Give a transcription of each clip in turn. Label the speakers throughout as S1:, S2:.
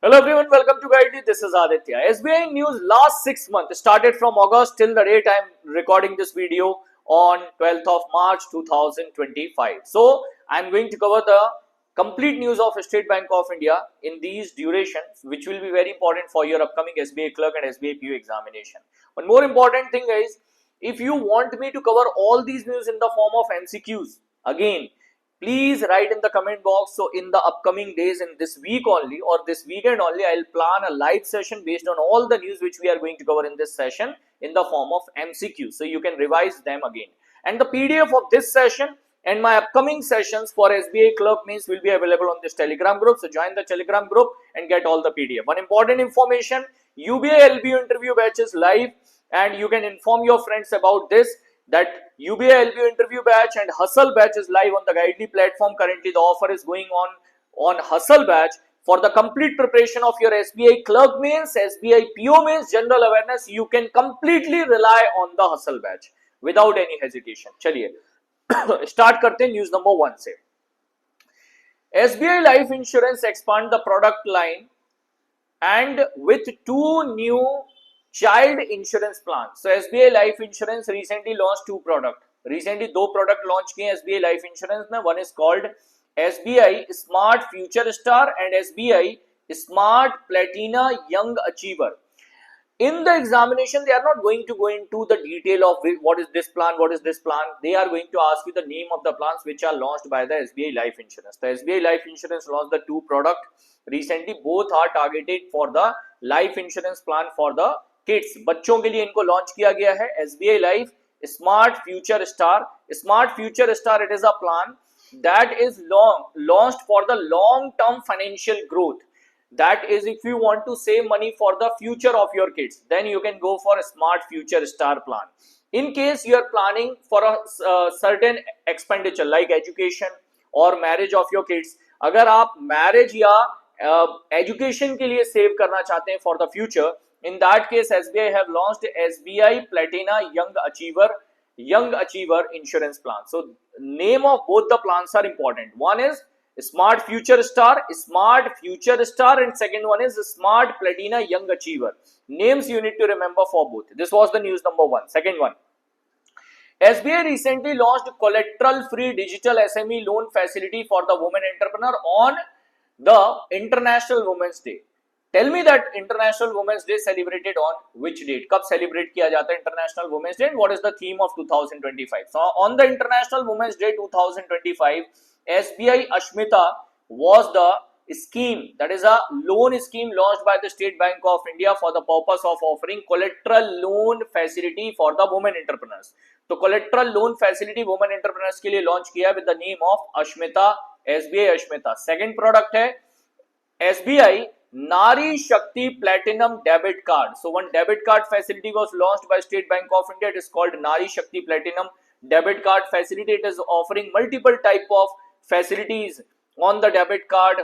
S1: Hello everyone, welcome to Guidely. This is Aditya. SBI news last 6 months started from August till the date I am recording this video on 12th of March 2025. So I am going to cover the complete news of State Bank of India in these durations, which will be very important for your upcoming SBI clerk and SBI PO examination. One more important thing is, if you want me to cover all these news in the form of MCQs, again, please write in the comment box. So in the upcoming days, in this week only or this weekend only, I'll plan a live session based on all the news which we are going to cover in this session in the form of MCQ, so you can revise them again. And the PDF of this session and my upcoming sessions for SBI clerk means will be available on this Telegram group. So join the Telegram group and get all the PDF. One important information: UBI LBU interview batch is live, and you can inform your friends about this, that UBI LBU interview batch and Hustle batch is live on the Guidely platform. Currently the offer is going on Hustle batch for the complete preparation of your SBI clerk means, SBI PO means, general awareness. You can completely rely on the Hustle batch without any hesitation. चलिए start करते हैं news number 1 से. SBI Life Insurance expand the product line and with 2 new child insurance plans. So SBI Life Insurance recently launched 2 products. Recently 2 product launch किए SBI Life Insurance में. One is called SBI Smart Future Star and SBI Smart Platina Young Achiever. In the examination, they are not going to go into the detail of what is this plan, what is this plan. They are going to ask you the name of the plans which are launched by the SBI Life Insurance. The SBI Life Insurance launched the 2 products recently. Both are targeted for the life insurance plan for the kids. बच्चों के लिए इनको launch किया गया है SBI Life Smart Future Star. Smart Future Star, it is a plan that is launched for the long term financial growth. That is, if you want to save money for the future of your kids, then you can go for a Smart Future Star plan. In case you are planning for a certain expenditure like education or marriage of your kids, अगर आप marriage या education के लिए save करना चाहते हैं for the future, in that case SBI have launched SBI Platina Young Achiever insurance plan. So name of both the plans are important. One is Smart Future Star, and second one is Smart Platina Young Achiever. Names you need to remember for both. This was the news number 1. Second one, SBI recently launched collateral-free digital SME loan facility for the women entrepreneur on the International Women's Day. Tell me that International Women's Day celebrated on which date? कब celebrate किया जाता है International Women's Day, and what is the theme of 2025? So on the International Women's Day 2025, SBI Ashmita was the scheme, that is a loan scheme launched by the State Bank of India for the purpose of offering collateral loan facility for the women entrepreneurs. तो collateral loan facility women entrepreneurs के लिए launch किया with the name of Ashmita, SBI Ashmita. Second product है SBI Nari Shakti Platinum Debit Card. So one debit card facility was launched by State Bank of India. It is called Nari Shakti Platinum Debit Card facility. It is offering multiple type of facilities on the debit card.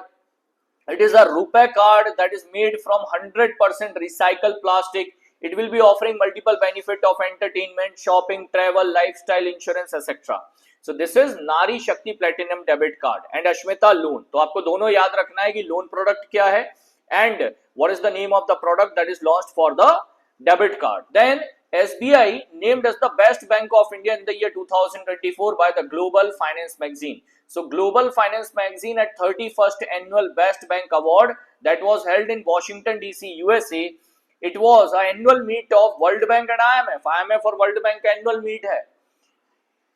S1: It is a RuPay card that is made from 100% recycled plastic. It will be offering multiple benefit of entertainment, shopping, travel, lifestyle insurance, etc. So this is Nari Shakti Platinum Debit Card and Ashmita Loan. तो आपको दोनों याद रखना है कि loan product क्या है and what is the name of the product that is launched for the debit card. Then SBI named as the best bank of India in the year 2024 by the Global Finance Magazine. So Global Finance Magazine at 31st annual Best Bank Award that was held in Washington DC, USA. It was an annual meet of World Bank and IMF और World Bank का annual meet है.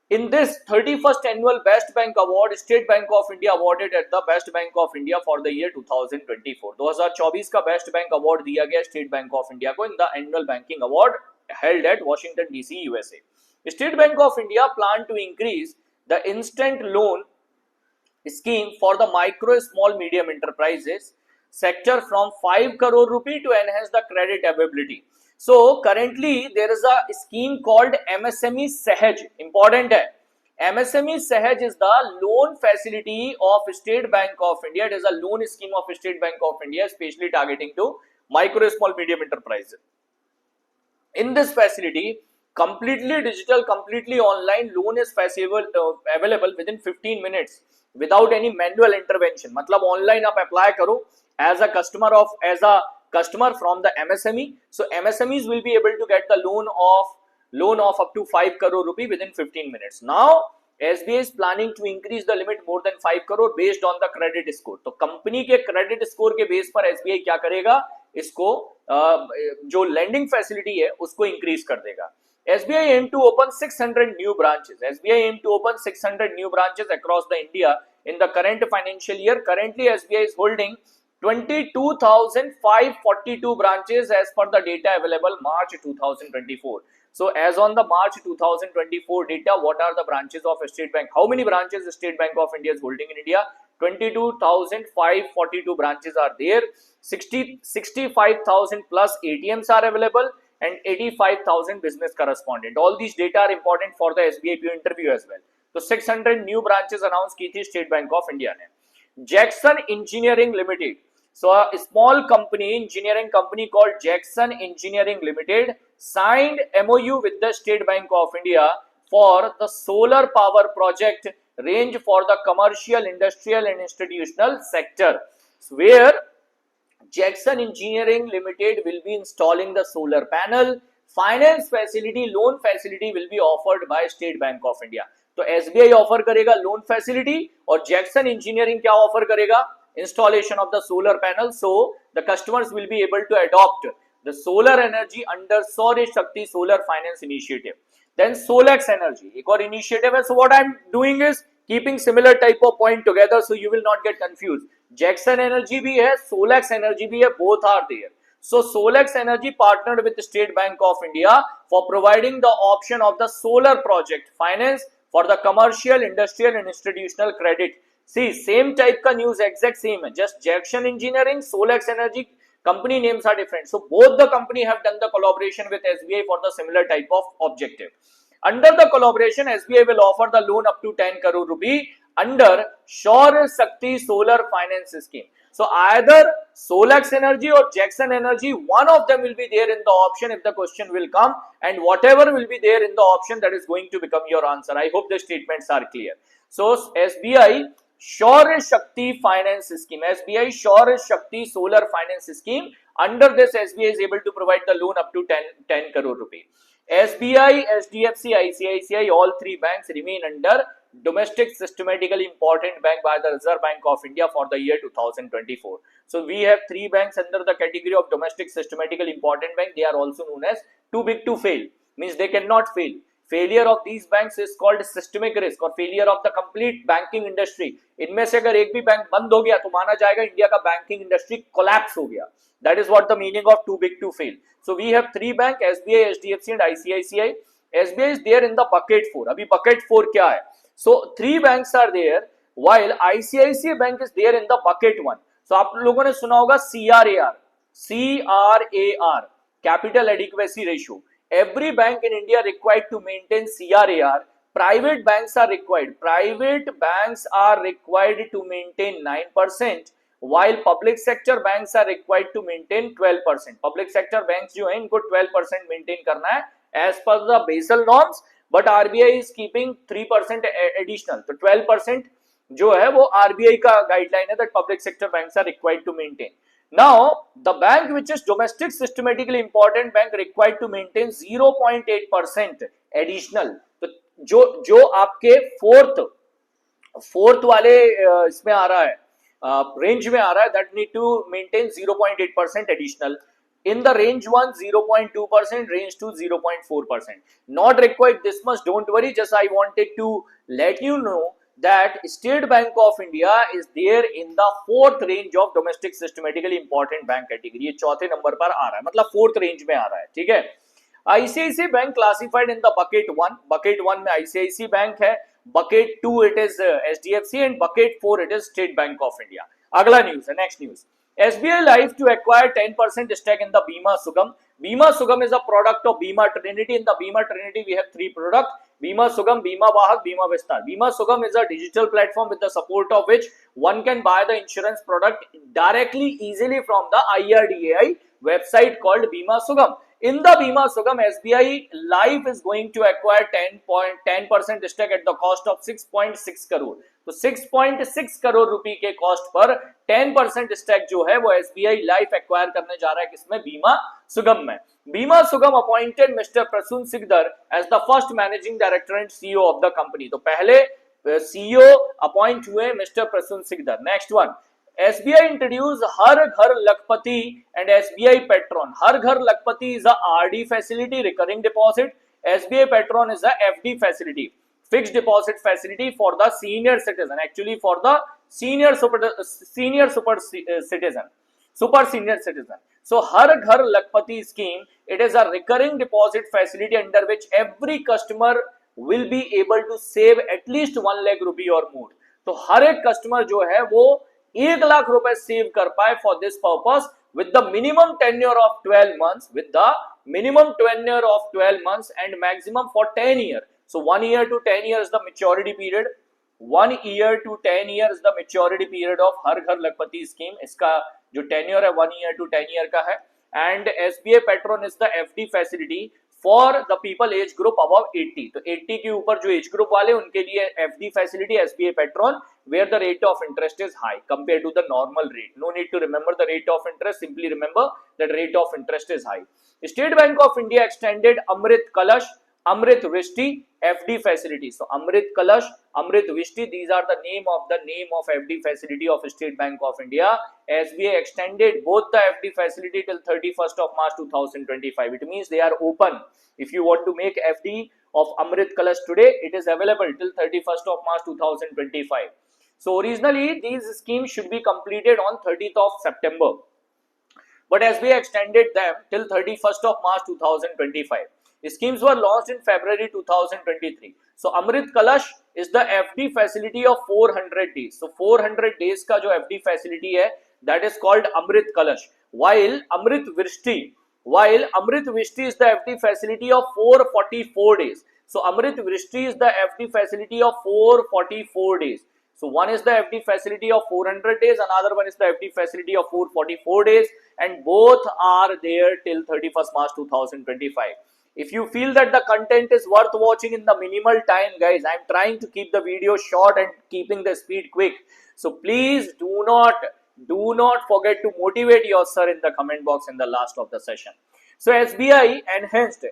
S1: In this 31st annual Best Bank Award, State Bank of India awarded at the Best Bank of India for the year 2024. 2024 का Best Bank Award दिया गया State Bank of India को in the annual banking award held at Washington DC, USA. State Bank of India planned to increase the instant loan scheme for the micro, small, medium enterprises sector from 5 crore rupee to enhance the credit availability. So currently there is a scheme called MSME Sahaj. Important है. MSME Sahaj is the loan facility of State Bank of India. It is a loan scheme of State Bank of India, especially targeting to micro, small, medium enterprises. In this facility, completely digital, completely online loan is available within 15 minutes without any manual intervention. मतलब online आप apply करो as a customer from the MSME. So MSMEs will be able to get the loan of up to 5 crore rupee within 15 minutes. Now SBI is planning to increase the limit more than 5 crore based on the credit score. तो company के credit score के base पर SBI क्या करेगा, इसको जो lending facility है उसको increase कर देगा. SBI aim to open 600 new branches. SBI aim to open 600 new branches across the India in the current financial year. Currently SBI is holding 22,542 branches as per the data available March 2024. So as on the March 2024 data, what are the branches of State Bank? How many branches State Bank of India is holding in India? 22,542 branches are there. 65,000 plus ATMs are available and 85,000 business correspondent. All these data are important for the SBI PO interview as well. So 600 new branches announced की थी State Bank of India ने. Jackson Engineering Limited. So a small company, engineering company called Jackson Engineering Limited signed MOU with the State Bank of India for the solar power project range for the commercial, industrial and institutional sector, where Jackson Engineering Limited will be installing the solar panel. Finance facility, loan facility will be offered by State Bank of India. तो SBI offer करेगा loan facility और Jackson engineering क्या offer करेगा, installation of the solar panel, so the customers will be able to adopt the solar energy under Saurya Shakti Solar Finance Initiative. Then Solex Energy, एक और initiative है. So what I'm doing is keeping similar type of point together so you will not get confused. Jackson Energy भी है, Solex Energy भी है, both are there. So Solex Energy partnered with the State Bank of India for providing the option of the solar project finance for the commercial, industrial and institutional credit. See, same type का news exact same है, just Jackson Engineering, Solex Energy, company names are different. So both the company have done the collaboration with SBI for the similar type of objective. Under the collaboration, SBI will offer the loan up to 10 crore rupee under Saurya Shakti Solar Finance Scheme. So either Solex Energy or Jackson Energy, one of them will be there in the option if the question will come, and whatever will be there in the option, that is going to become your answer. I hope the statements are clear. So SBI Saurya Shakti Finance Scheme, SBI Saurya Shakti Solar Finance Scheme, under this SBI is able to provide the loan up to 10 crore rupee. SBI, SDFC, ICICI, all three banks remain under domestic systematically important bank by the Reserve Bank of India for the year 2024. So we have three banks under the category of domestic systematically important bank. They are also known as too big to fail, means they cannot fail. Failure of these banks is called systemic risk or failure of the complete banking industry. इनमें से अगर एक भी bank बंद हो गया तो माना जाएगा इंडिया का बैंकिंग इंडस्ट्री कोलैप्स हो गया. That is what the meaning of too big to fail. So we have three bank, SBI, SDFC and ICICI. SBI is there in the bucket 4. अभी bucket 4 क्या है? So three banks are there while ICICI bank is there in the bucket 1. So आप लोगों ने सुना होगा CRAR, capital adequacy ratio. Every bank in India required to maintain CRAR. Private banks are required to maintain 9%, while public sector banks are required to maintain 12%. Public sector banks जो हैं इनको 12% maintain करना है as per the Basel norms, but RBI is keeping 3% additional. तो 12% जो है वो RBI का guideline है that public sector banks are required to maintain. Now the bank which is domestic systematically important bank required to maintain 0.8% additional. तो जो आपके fourth वाले इसमें आ रहा है रेंज में आ रहा है, that need to maintain 0.8% additional. In the range 1 0.2%, range 2 0.4%. Not required this much, don't worry. Just I wanted to let you know that State Bank of India is there in the fourth range of domestic systematically important bank category. ये चौथे number पर आ रहा है, मतलब fourth range में आ रहा है, ठीक है. ICICI bank classified in the bucket 1. bucket 1 में ICICI बैंक है, bucket 2 it is SDFC and bucket 4 it is State Bank of India. अगला न्यूज है, next news. SBI Life to acquire 10% stake in the Bima Sugam. Bima Sugam is a product of Bima Trinity. In the Bima Trinity we have three products: Bima Sugam, Bima Vahak, Bima Vistar. Bima Sugam is a digital platform with the support of which one can buy the insurance product directly, easily from the IRDAI website called Bima Sugam. in the Bima Sugam, SBI Life is going to acquire 10% stake at the cost of 6.6 crore. तो 6.6 करोड़ रुपए के cost per 10% stack जो है वो SBI life acquire करने जा रहा है किसमें? बीमा सुगम में. Bima Sugam appointed mister Prasun Sikdar as the first managing director and CEO of the company. तो पहले सीईओ अपॉइंट हुए mister Prasun Sikdar. Next one, SBI introduced Har Ghar Lakhpati and SBI Petron. Her Ghar Lakhpati is a RD facility, recurring deposit. SBI Petron is a FD facility, fixed deposit facility for the senior citizen. Actually, for the senior super senior citizen. So, her Ghar Lakhpati scheme, it is a recurring deposit facility under which every customer will be able to save at least 1 lakh rupee or more. तो हर एक customer जो है वो 1 लाख रुपए save कर पाए for this purpose with the minimum tenure of 12 months, with the minimum tenure of 12 months and maximum for 10 years. So 1 year to 10 years the maturity period. 1 year to 10 years the maturity period of her Ghar Lakhpati scheme. इसका जो tenure है 1 year to 10 year का है. And SBI Petron is the FD facility for the people age group above 80. तो 80 के ऊपर जो age group वाले उनके लिए FD facility SBI Petron, where the rate of interest is high compared to the normal rate. No need to remember the rate of interest, simply remember that rate of interest is high. State Bank of India extended Amrit Kalash, Amrit Vrishti FD facility. So Amrit Kalash, Amrit Vrishti, these are the name of FD facility of State Bank of India. SBI extended both the FD facility till 31st of March 2025. It means they are open. If you want to make FD of Amrit Kalash today, it is available till 31st of March 2025. So originally these schemes should be completed on 30th of September, but SBI extended them till 31st of March 2025. Schemes were launched in February 2023. So Amrit Kalash is the FD facility of 400 days. So 400 days का जो FD facility है, that is called Amrit Kalash. While Amrit Vrishti is the FD facility of 444 days. So Amrit Vrishti is the FD facility of 444 days. So one is the FD facility of 400 days, another one is the FD facility of 444 days, and both are there till 31st March 2025. If you feel that the content is worth watching in the minimal time, guys, I am trying to keep the video short and keeping the speed quick. So please do not forget to motivate yourself in the comment box in the last of the session. So SBI enhanced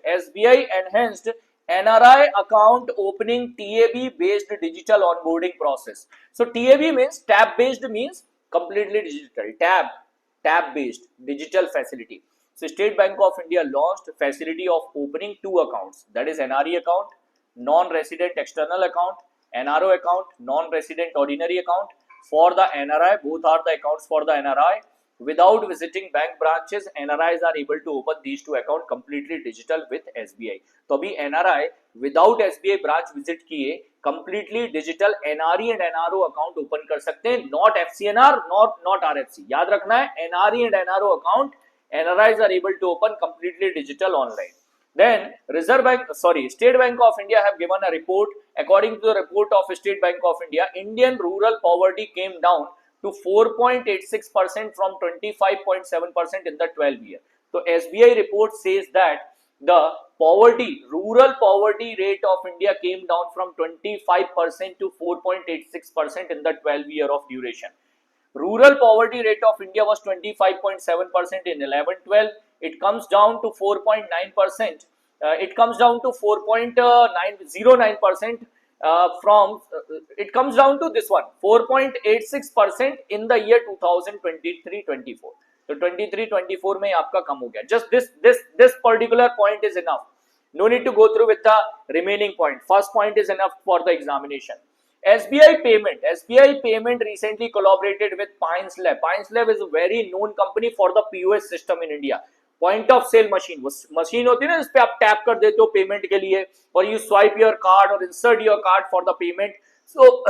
S1: NRI account opening TAB based digital onboarding process. So TAB means tab based, means completely digital. Tab based digital facility. So State Bank of India launched facility of opening 2 accounts, that is NRE account, non-resident external account, NRO account, non-resident ordinary account. For the NRI, both are the accounts for the NRI. Without visiting bank branches, NRIs are able to open these 2 accounts completely digital with SBI. तो अभी NRI without SBI branch visit किए completely digital NRE and NRO account open कर सकते हैं, not FCNR, not RFC. याद रखना है, NRE and NRO account NRIs are able to open completely digital online. Then State Bank of India have given a report. According to the report of State Bank of India, Indian rural poverty came down to 4.86% from 25.7% in the 12 year. So SBI report says that the rural poverty rate of India came down from 25% to 4.86% in the 12 year of duration. Rural poverty rate of India was 25.7% in 11-12. It comes down to 4.9%. It comes down to 4.09% it comes down to this one, 4.86% in the year 2023-24. So 23-24 में आपका कम हो गया. Just this particular point is enough. No need to go through with the remaining point. First point is enough for the examination. SBI Payment recently collaborated with Pines Lab. Pines Lab is a very known company for the POS system in India. Point of sale machine, वो machine होती है ना, इस पे आप tap कर देते हो पेमेंट के लिए, और you swipe your card or insert your card for the payment. So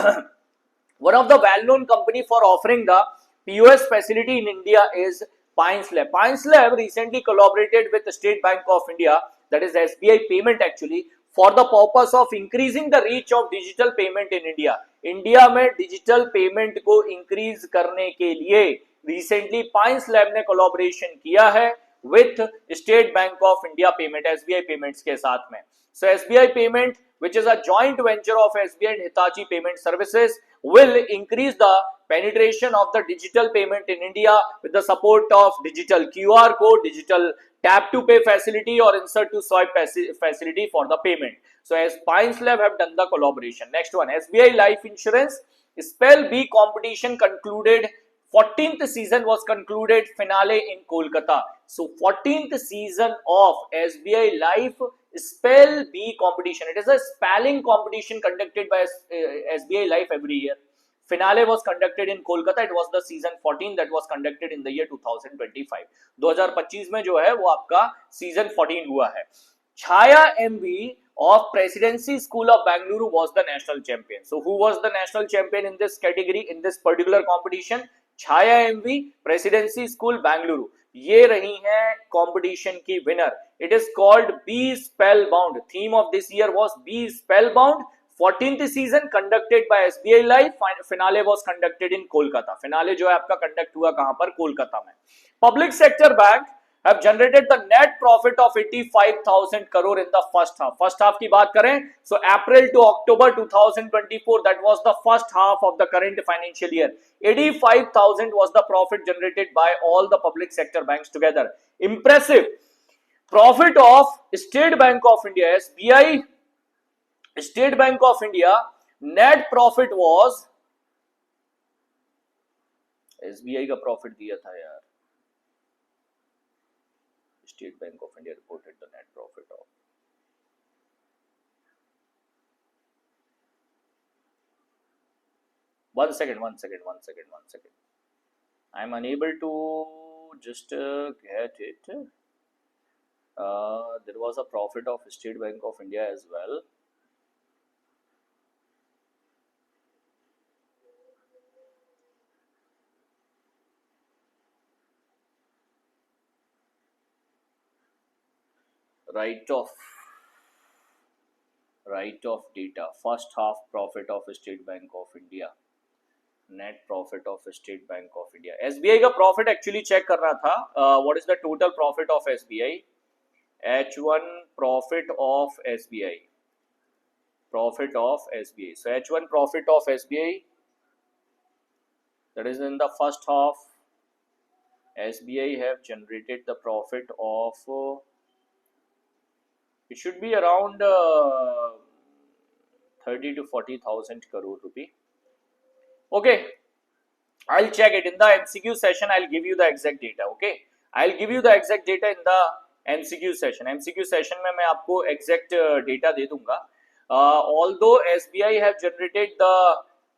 S1: one of the well-known company for offering the POS facility in India is Pines Lab. Pines Lab recently collaborated with the State Bank of India, that is SBI Payment actually, for the purpose of increasing the reach of digital payment in India. India में digital payment को increase करने के लिए recently pines lab ने collaboration किया है with State Bank of India payment, SBI payments के साथ में. So SBI payment, which is a joint venture of SBI and Hitachi Payment Services, will increase the penetration of the digital payment in India with the support of digital QR code, digital tap to pay facility or insert to swipe facility for the payment. So as Pines Lab have done the collaboration. Next one, SBI Life Insurance Spell B competition concluded. 14th season was concluded, finale in Kolkata. So 14th season of SBI Life Spell B competition. It is a spelling competition conducted by SBI Life every year. Finale was conducted in Kolkata. It was the season 14 that was conducted in the year 2025. 2025 में जो है वो आपका season 14 हुआ है. Chhaya MV of Presidency School of Bangalore was the national champion. So who was the national champion in this category, in this particular competition? Chhaya MV Presidency School Bangalore. ये रही है competition की winner. It is called Be Spellbound. Theme of this year was Be Spellbound. 14th season conducted by SBI Life. Finale was conducted in Kolkata. Finale जो है आपका conduct हुआ कहां पर? कोलकाता में. Public sector bank have generated the net profit of 85,000 crore in the first half. First half की बात करें, so April to October 2024, that was the first half of the current financial year. 85,000 was the profit generated by all the public sector banks together. Impressive. Profit of State Bank of India, SBI, State Bank of India, net profit was, SBI का profit दिया था यार, State Bank of India reported the net profit of. One second. I'm unable to just get it. There was a profit of State Bank of India as well. Write-off data. First half profit of State Bank of India, net profit of State Bank of India. SBI का profit actually check कर रहा था. What is the total profit of SBI? H1 profit of SBI. So H1 profit of SBI, that is in the first half, SBI have generated the profit of, it should be around 30 to 40,000 crore rupee. Okay, I'll check it in the MCQ session. I'll give you the exact data. Okay, I'll give you the exact data in the MCQ session. MCQ session में मैं आपको exact data दे दूंगा. Although SBI have generated the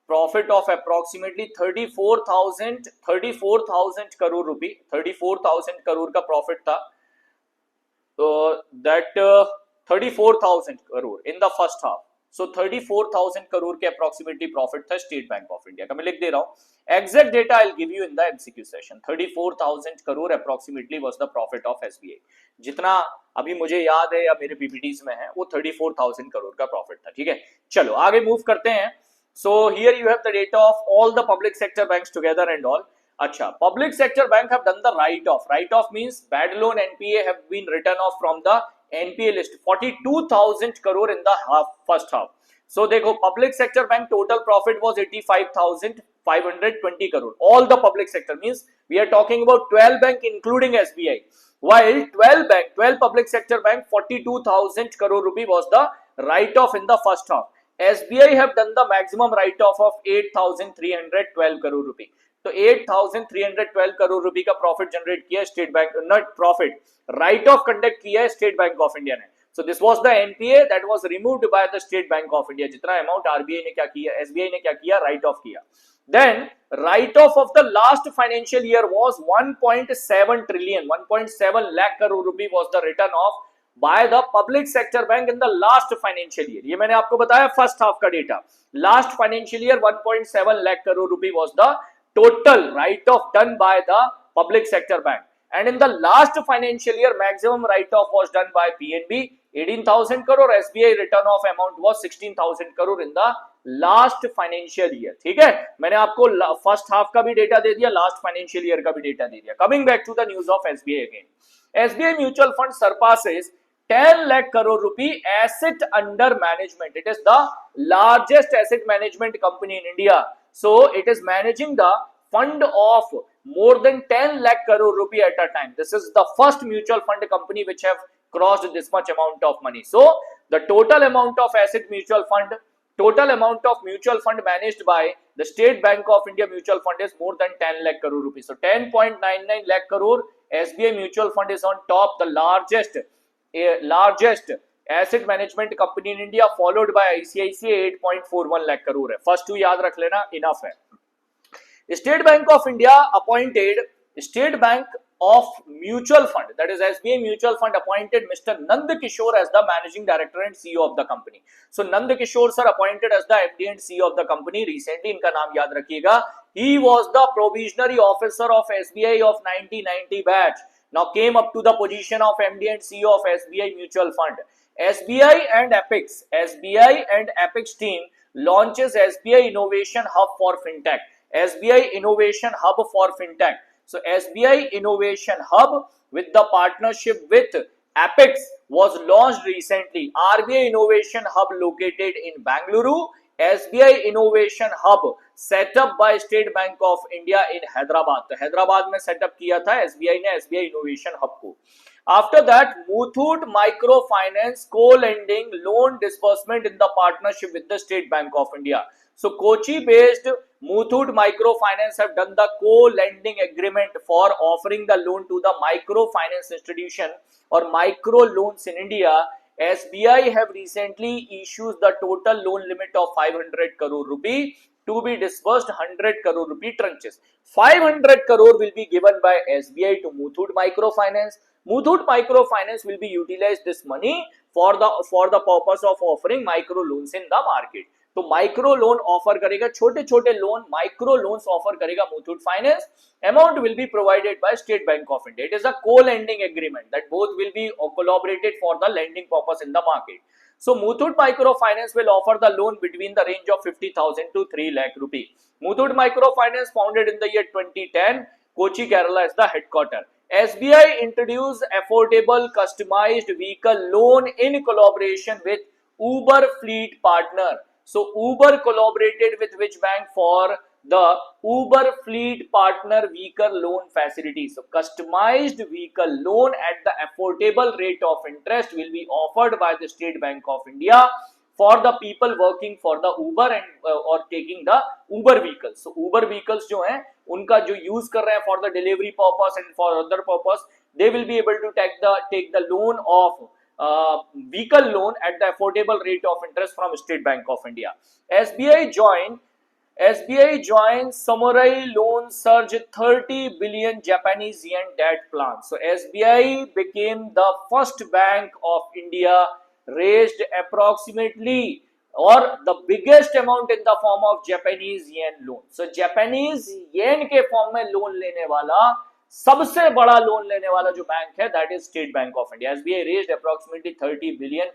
S1: profit of approximately 34,000 crore rupee, 34,000 crore का profit था. That 34,000 crore in the first half. So 34,000 crore के approximately profit था State Bank of India का. मैं लिख दे रहा हूँ. Exact data I'll give you in the MCQ session. 34,000 crore approximately was the profit of SBI. जितना अभी मुझे याद है या मेरे PPTs में है वो 34,000 crore का profit था. ठीक है, चलो आगे move करते हैं. So here you have the data of all the public sector banks together and all. अच्छा, public sector bank have done the write-off. Write-off means bad loan NPA have been written off from the NPA list. 42,000 crore in the first half. So देखो, public sector bank total profit was 85,520 crore. All the public sector means we are talking about 12 bank including SBI. While 12 public sector bank, 42,000 crore rupee was the write-off in the first half. SBI have done the maximum write-off of 8,312 crore rupee. तो 8,312 करोड़ रुपए का profit generate किया State Bank, not profit, write off conduct किया है State Bank of India ने. So this was the NPA that was removed by the State Bank of India. जितना amount RBI ने क्या किया, एसबीआई ने क्या किया, राइट ऑफ किया. Then write off the last financial year was 1.7 trillion, 1.7 lakh crore रुपए was the written off by the public sector bank in the last financial year. ये मैंने आपको बताया फर्स्ट हाफ का data. Last financial year 1.7 lakh crore रुपए was the total write-off done by the public sector bank, and in the last financial year maximum write-off was done by PNB, 18,000 crore. SBI return of amount was 16,000 crore in the last financial year. ठीक है, मैंने आपको first half का भी data दे दिया, last financial year का भी डेटा दे दिया। Coming back to the news of SBI again, SBI Mutual Fund surpasses 10 lakh crore rupee asset under management. It is the largest asset management company in India. So it is managing the fund of more than 10 lakh crore rupee at a time. This is the first mutual fund company which have crossed this much amount of money. So the total amount of total amount of mutual fund managed by the State Bank of India Mutual Fund is more than 10 lakh crore rupees. So 10.99 lakh crore SBI Mutual Fund is on top, the largest asset management company in India, followed by ICICI 8.41 lakh crore है. First two याद रख लेना, enough है. State Bank of India appointed State Bank of Mutual Fund, that is SBI Mutual Fund, appointed Mr. Nand Kishore as the Managing Director and CEO of the company. So Nand Kishore sir appointed as the MD and CEO of the company recently. इनका नाम याद रखिएगा. He was the probationary officer of SBI of 1990 batch. Now came up to the position of MD and CEO of SBI Mutual Fund. SBI and Apex team launches SBI Innovation Hub for FinTech. SBI Innovation Hub for FinTech. So SBI Innovation Hub with the partnership with Apex was launched recently. RBI Innovation Hub located in Bangalore. SBI Innovation Hub set up by State Bank of India in Hyderabad. तो हैदराबाद में setup किया था SBI ने SBI Innovation Hub को. After that, Muthoot Microfinance co-lending loan disbursement in the partnership with the State Bank of India. So Kochi-based Muthoot Microfinance have done the co-lending agreement for offering the loan to the microfinance institution or micro loans in India. SBI have recently issued the total loan limit of 500 crore rupee to be disbursed 100 crore rupee tranches. 500 crore will be given by SBI to Muthoot Microfinance. Muthoot Microfinance will be utilized this money for the purpose of offering micro loans in the market. तो micro loan offer करेगा, छोटे छोटे loan micro loans offer करेगा Muthoot finance. Amount will be provided by state Bank of India. It is a co-lending agreement that both will be collaborated for the lending purpose in the market. So Muthoot Microfinance will offer the loan between the range of 50,000 to 3 lakh rupee. Muthoot Microfinance founded in the year 2010. Kochi, Kerala is the headquarter. SBI introduced affordable customized vehicle loan in collaboration with Uber Fleet Partner. So Uber collaborated with which bank for the Uber Fleet Partner vehicle loan facility. So customized vehicle loan at the affordable rate of interest will be offered by the State Bank of India for the people working for the Uber and or taking the Uber vehicles. So Uber vehicles जो हैं उनका जो use कर रहे हैं for the delivery purpose and for other purpose, they will be able to take the loan of vehicle loan at the affordable rate of interest from State Bank of India. SBI joined Samurai Loan Surge 30 billion Japanese yen debt plan. So SBI became the first bank of India raised approximately or the biggest amount in the form of Japanese yen loan. So Japanese yen के form में loan लेने वाला सबसे बड़ा loan लेने वाला जो bank है that is state Bank of India. SBI raised approximately 30 billion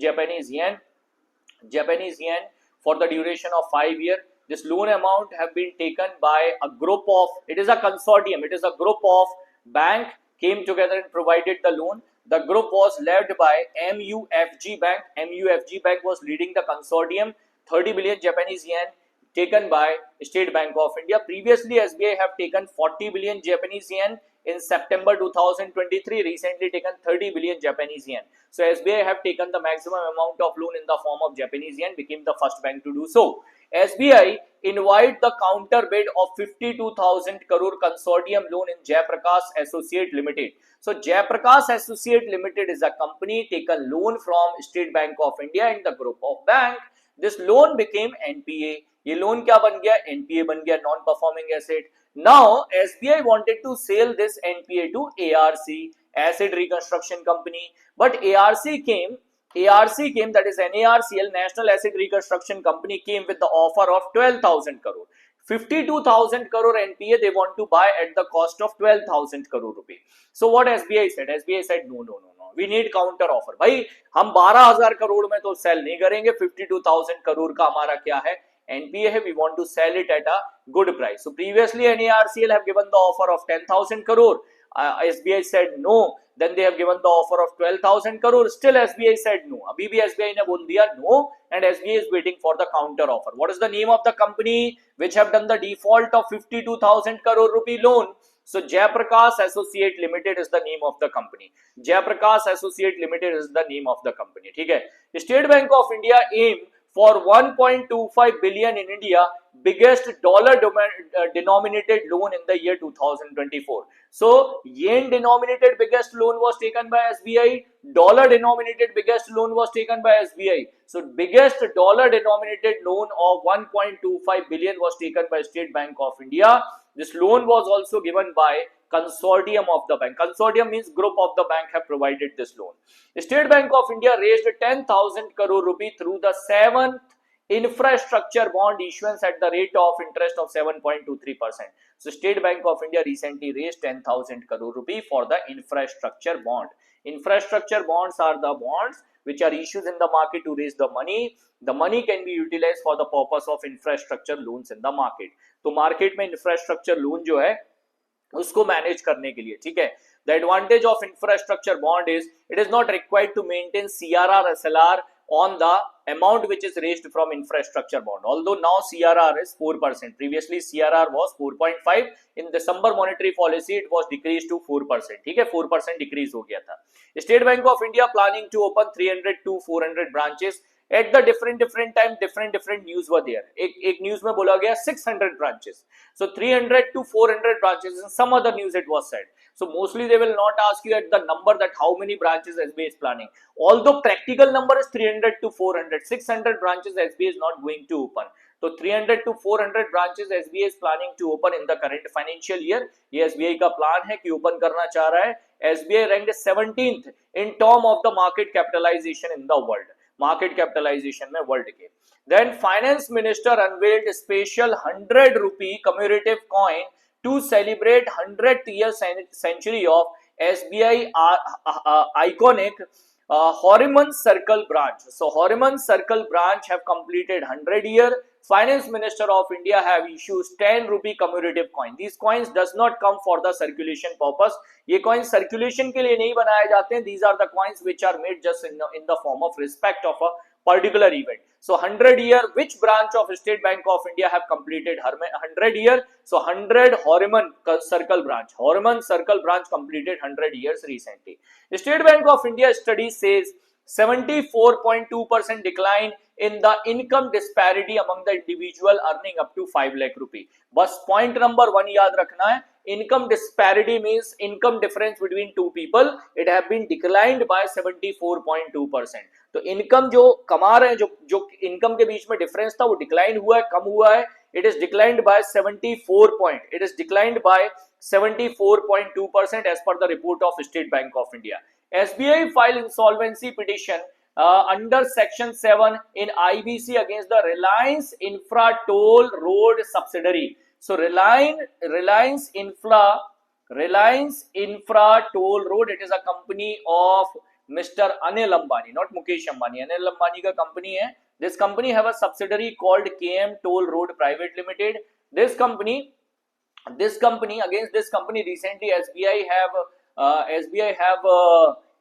S1: Japanese yen for the duration of 5 years. This loan amount have been taken by a group of, it is a consortium, it is a group of bank came together and provided the loan. The group was led by MUFG Bank. MUFG Bank was leading the consortium. 30 billion Japanese yen taken by State Bank of India. Previously, SBI have taken 40 billion Japanese yen in September 2023. Recently taken 30 billion Japanese yen. So SBI have taken the maximum amount of loan in the form of Japanese yen, became the first bank to do so. SBI invite the counter bid of 52,000 crore consortium loan in Jayaprakash Associate Limited. So Jayaprakash Associate Limited is a company taken loan from State Bank of India and the group of bank. This loan became NPA. ये loan क्या बन गया? NPA बन गया, non performing asset. Now SBI wanted to sell this NPA to ARC, Asset Reconstruction Company, but ARC came, that is NARCL, National Asset Reconstruction Company, came with the offer of 12,000 crore. 52,000 crore NPA they want to buy at the cost of 12,000 crore rupee. So what SBI said? SBI said no. We need counter offer. भाई हम 12,000 करोड़ में तो cell नहीं करेंगे, 52,000 करोड़ का हमारा क्या है, एनपीए है, we want to sell it at a good price. So previously NARCL have given the offer of 10,000 crore, SBI said no, then they have given the offer of 12,000 crore, still SBI said no, abhi bhi SBI ne bol diya no, and SBI is waiting for the counter offer. What is the name of the company which have done the default of 52,000 crore rupee loan? So Jayaprakash Associate Limited is the name of the company. Jayaprakash Associate Limited is the name of the company. ठीक है, State Bank of India aim for 1.25 billion in India, biggest dollar denominated loan in the year 2024. So yen denominated biggest loan was taken by SBI, dollar denominated biggest loan was taken by SBI. So biggest dollar denominated loan of 1.25 billion was taken by State Bank of India. This loan was also given by consortium of the bank. Consortium means group of the bank have provided this loan. State Bank of India raised 10,000 crore rupee through the 7th infrastructure bond issuance at the rate of interest of 7.23%. So State Bank of India recently raised 10,000 crore rupee for the infrastructure bond. Infrastructure bonds are the bonds which are issued in the market to raise the money. The money can be utilized for the purpose of infrastructure loans in the market. तो market में infrastructure loan जो है उसको manage करने के लिए, ठीक है। The advantage of infrastructure bond is it is not required to maintain CRR SLR on the amount which is raised from infrastructure bond. Although now CRR is 4%, previously CRR was 4.5, in December monetary policy it was decreased to 4%, ठीक है, 4% decrease हो गया था। State Bank of India planning to open 300 to 400 branches at the different time, different news were there. एक news में बोला गया 600 branches, so 300 to 400 branches, in some other news it was said. So mostly they will not ask you at the number that how many branches SBI is planning, although practical number is 300 to 400, 600 branches SBI is not going to open. So 300 to 400 branches SBI is planning to open in the current financial year. ये SBI का plan है कि open करना चाह रहा है। SBI ranked 17th in term of the market capitalization in the world, market capitalization में world के। Then finance minister unveiled special 100 rupee commemorative coin to celebrate 100th year century of SBI iconic Horniman Circle branch. So Horniman Circle branch have completed 100 year. Finance Minister of India have issued 10 rupee commemorative coin. These coins does not come for the circulation purpose. ये coins circulation के लिए नहीं बनाए जाते हैं. These are the coins which are made just in the form of respect of a particular event. So 100 year, which branch of State Bank of India have completed 100 year? So 100 Horniman Circle branch. Horniman Circle branch completed 100 years recently. The State Bank of India study says 74.2% decline in the income disparity among the individual earning up to 5 lakh rupee. बस point number 1 याद रखना है, income disparity means income difference between two people. It have been declined by 74.2%. तो income जो कमा रहे हैं, जो income के बीच में difference था वो decline हुआ है, कम हुआ है. It is declined by 74.2% as per the report of State Bank of India. SBI filed insolvency petition under Section 7 in IBC against the Reliance Infra Toll Road subsidiary. So Reliance Infra Toll Road, it is a company of Mr. Anil Ambani, not Mukesh Ambani. Anil Ambani का company है. This company have a subsidiary called KM Toll Road Private Limited. This company against this company recently SBI have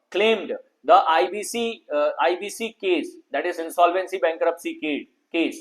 S1: claimed the IBC case, that is insolvency bankruptcy case.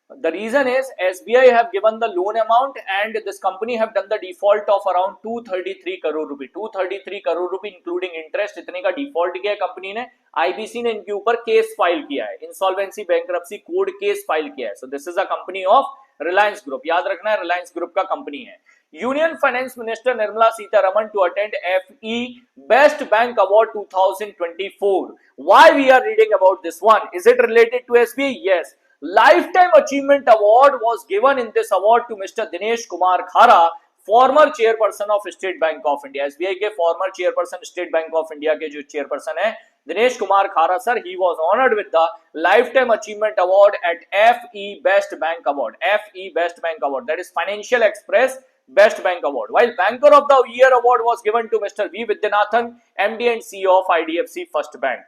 S1: The reason is SBI have given the loan amount and this company have done the default of around 233 crore rupee. 233 crore rupee including interest, इतने का default किया company ने. IBC ने इनके ऊपर case file किया है, insolvency bankruptcy code case file किया है. So this is a company of Reliance Group. याद रखना है, Reliance Group का कंपनी है. Union Finance Minister Nirmala Sitharaman to attend FE Best Bank Award 2024. Why we are reading about this one? Is it related to SBI? Yes. Lifetime Achievement Award was given in this award to Mr. Dinesh Kumar Khara, former chairperson of State Bank of India. SBI के former chairperson, State Bank of India के जो chairperson है Dinesh Kumar Khara sir, he was honored with the Lifetime Achievement Award at FE Best Bank Award. FE Best Bank Award, that is Financial Express Best Bank Award, while Banker of the Year award was given to Mr. V. Vidyanathan, MD and CEO of IDFC First Bank.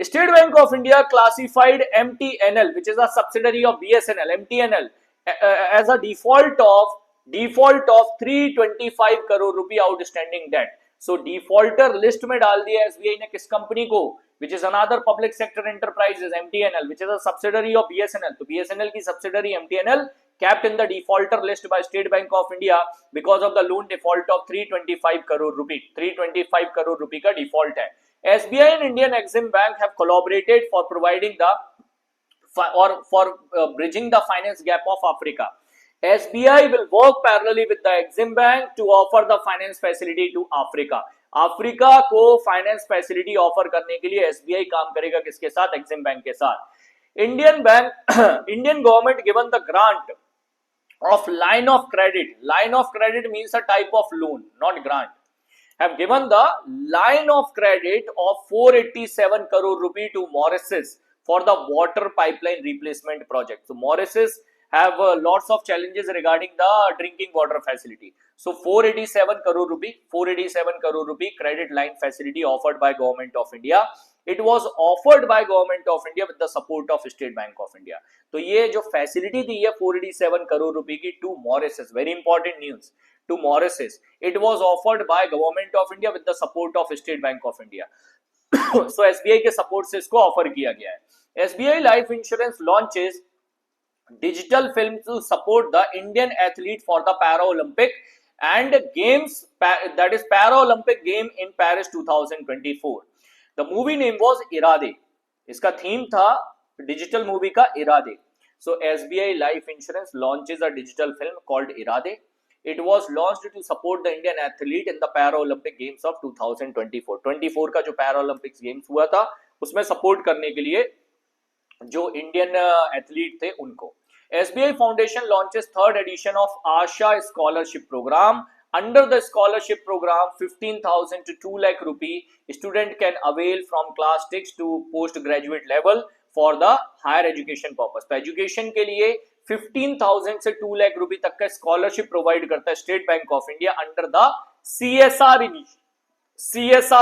S1: State Bank of India classified MTNL, which is a subsidiary of BSNL, MTNL, as a default of 325 crore rupee outstanding debt. So defaulter list में डाल दिया SBI ने किस company को, which is another public sector enterprises, MTNL, which is a subsidiary of BSNL. तो BSNL की subsidiary MTNL kept in the defaulter list by State Bank of India because of the loan default of 325 crore rupee. 325 crore rupee का default है. SBI and Indian Exim Bank have collaborated for providing the bridging the finance gap of Africa. SBI will work parallelly with the Exim Bank to offer the finance facility to Africa. Africa को finance facility offer करने के लिए SBI काम करेगा किसके साथ? Exim bank के साथ. Indian government given the grant of line of credit means a type of loan, not grant, have given the line of credit of 487 crore rupee to Mauritius for the water pipeline replacement project. So Mauritius have lots of challenges regarding the drinking water facility. So 487 crore rupee credit line facility offered by Government of India. It was offered by Government of India with the support of State Bank of India. तो ये जो facility दी है 487 करोड़ रुपए की to Mauritius, very important news, to Mauritius, it was offered by government of India with the support of State Bank of India. So SBI के support से इसको offer किया गया है. SBI life insurance launches digital film to support the Indian athlete for the Paralympic and games, that is Paralympic game in Paris 2024. The movie name was Irade. इसका theme था digital movie का इरादे. So SBI Life Insurance launches a digital film called Irade. It was launched to support the Indian athlete in the Paralympic Games of 2024. 24 का जो Paralympics Games हुआ था उसमें support करने के लिए जो इंडियन एथलीट थे उनको. SBI Foundation launches third edition of Asha Scholarship Program. Under the scholarship program, 15,000 to 2 lakh rupee student can avail from class 6 to postgraduate level for the higher education purpose. तो education के लिए 15,000 से 2 लाख रुपए तक का scholarship provide करता है State Bank of India under the CSR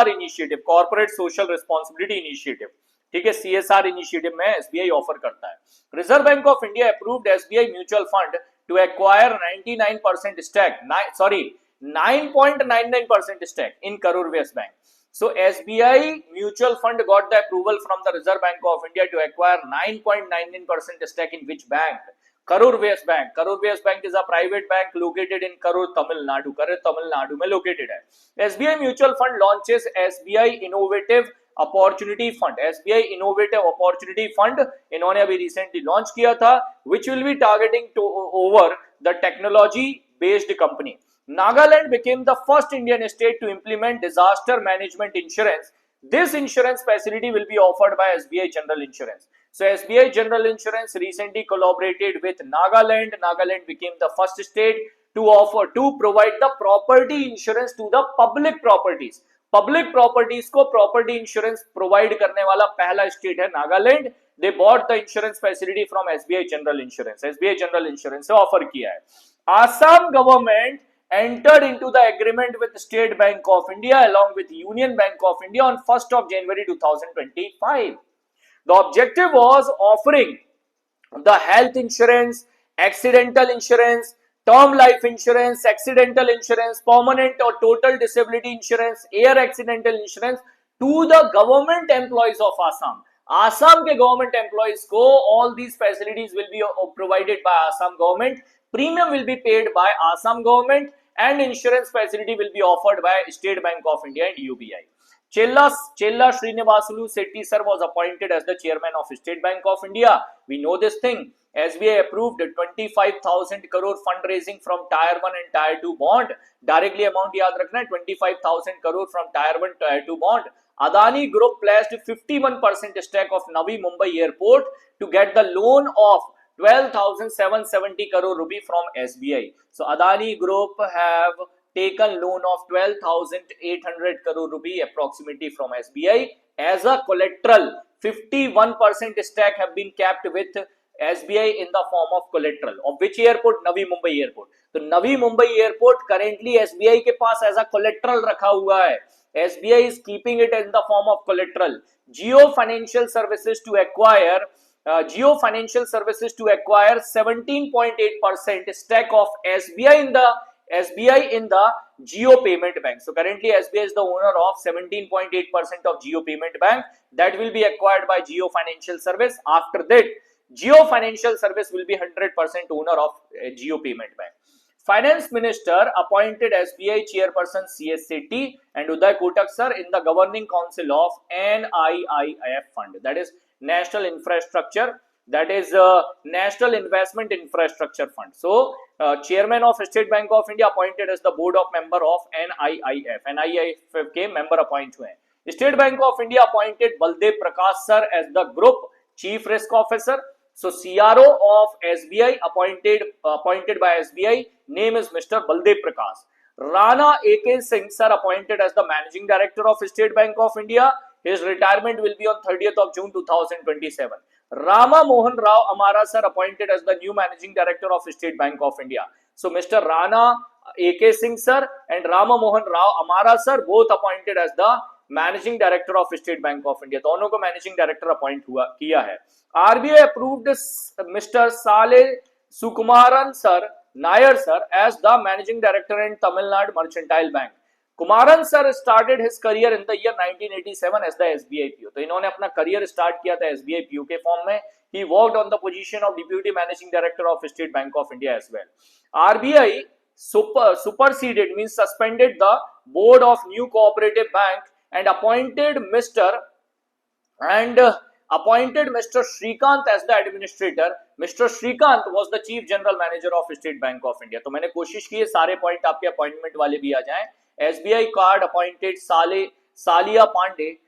S1: initiative, corporate social responsibility initiative. ठीक है, CSR इनिशिएटिव में SBI ऑफर करता है. Reserve bank of India approved SBI mutual fund to acquire 99% stake, 9.99% stake in Karur Vysya Bank. So SBI mutual fund got the approval from the Reserve Bank of India to acquire 9.99% stake in which bank? Karur Vysya Bank. Karur Vysya Bank is a private bank located in Karur, Tamil Nadu. Karur, Tamil Nadu में located है. SBI mutual fund launches SBI Innovative Opportunity Fund. SBI Innovative Opportunity Fund इन्होंने अभी recently launch किया था, which will be targeting to over the technology based company. Nagaland became the first Indian state to implement disaster management insurance. This insurance facility will be offered by SBI General Insurance. So SBI General Insurance recently collaborated with Nagaland. Nagaland became the first state to provide the property insurance to the public properties. Public properties को property insurance provide करने वाला पहला state है Nagaland. They bought the insurance facility from SBI general insurance. SBI general insurance से offer किया है. Assam government entered into the agreement with State Bank of India along with Union Bank of India on 1st of January 2025. The objective was offering the health insurance, accidental insurance, term life insurance, accidental insurance, permanent or total disability insurance, air accidental insurance to the government employees of Assam. Assam के government employees को all these facilities will be provided by Assam government. Premium will be paid by Assam government and insurance facility will be offered by State Bank of India and UBI. Chella Srinivasulu Setty sir was appointed as the chairman of State Bank of India. We know this thing. SBI approved 25,000 crore fundraising from Tier 1 and Tier 2 bond. Directly amount याद रखना है 25,000 crore from Tier 1 Tier 2 bond. Adani Group pledged 51% stake of Navi Mumbai Airport to get the loan of 12,770 crore rupee from SBI. So Adani Group have taken loan of 12,800 crore rupee approximately from SBI as a collateral. 51% stake have been kept with SBI in the form of collateral of which airport? Navi Mumbai airport. तो Navi Mumbai airport currently SBI के पास as a collateral रखा हुआ है. SBI is keeping it in the form of collateral. Jio Financial Services to acquire 17.8% stake of SBI in the Jio Payment Bank. So currently SBI is the owner of 17.8% of Jio Payment Bank that will be acquired by Jio Financial Service. After that, Jio Financial Service will be 100% owner of Jio Payment Bank. Finance Minister appointed SBI Chairperson CSCT and Uday Kotak sir in the Governing Council of NIIF Fund, that is National Infrastructure, that is National Investment Infrastructure Fund. So, Chairman of State Bank of India appointed as the Board of Member of NIIF. NIIF के member appoint हुए हैं. State Bank of India appointed Baldev Prakash sir as the Group Chief Risk Officer. So CRO of SBI appointed by SBI, name is Mr. Baldev Prakash. Rana AK Singh sir appointed as the Managing Director of State Bank of India. His retirement will be on 30th of June 2027. Rama Mohan Rao Amara sir appointed as the new Managing Director of State Bank of India. So Mr. Rana AK Singh sir and Rama Mohan Rao Amara sir both appointed as the Managing Director of State Bank of India. दोनों को Managing Director appoint किया है. RBI approved Mr. Saleh Sukumaran sir, Nair sir as the Managing Director in Tamil Nadu Mercantile Bank. Kumaran sir started his career in the year 1987 as the SBI PO. तो इन्होंने अपना career start किया था SBI PO के form में. He worked on the position of Deputy Managing Director of State Bank of India as well. RBI superseded means suspended the board of New Cooperative Bank and appointed Mr. Shrikant as the administrator. Mr. Shrikant was the chief general manager of State Bank of India. तो मैंने कोशिश की है सारे point आपके appointment वाले भी आ जाएं. SBI card appointed Salila Pandey.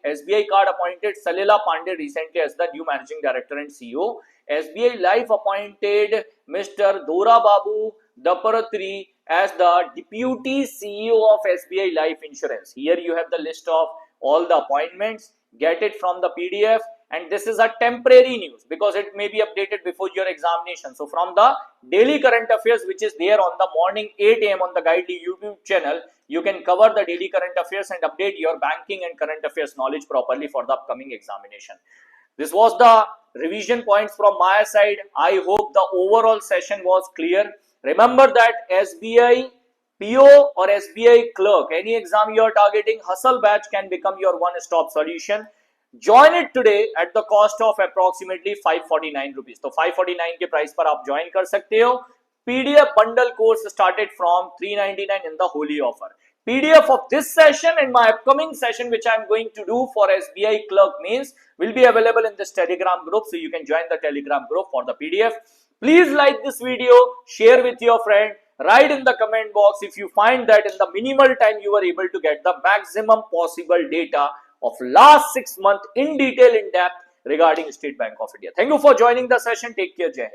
S1: SBI card appointed Salila Pandey recently as the new managing director and CEO. SBI Life appointed Mr. Dora Babu Daparatri as the deputy CEO of SBI Life Insurance. Here you have the list of all the appointments. Get it from the PDF, and this is a temporary news because it may be updated before your examination. So from the daily current affairs which is there on the morning 8 AM on the Guidely YouTube channel, you can cover the daily current affairs and update your banking and current affairs knowledge properly for the upcoming examination. This was the revision points from my side. I hope the overall session was clear. Remember that SBI PO or SBI clerk, any exam you are targeting, Hustle Batch can become your one-stop solution. Join it today at the cost of approximately 549 rupees. तो 549 के price पर आप join कर सकते हो. PDF bundle course started from 399 in the holy offer. PDF of this session and my upcoming session which I am going to do for SBI clerk means will be available in this Telegram group, so you can join the Telegram group for the PDF. Please like this video, share with your friend. Write in the comment box if you find that in the minimal time you were able to get the maximum possible data of last 6 months in detail, in depth regarding State Bank of India. Thank you for joining the session. Take care. Jai Hind.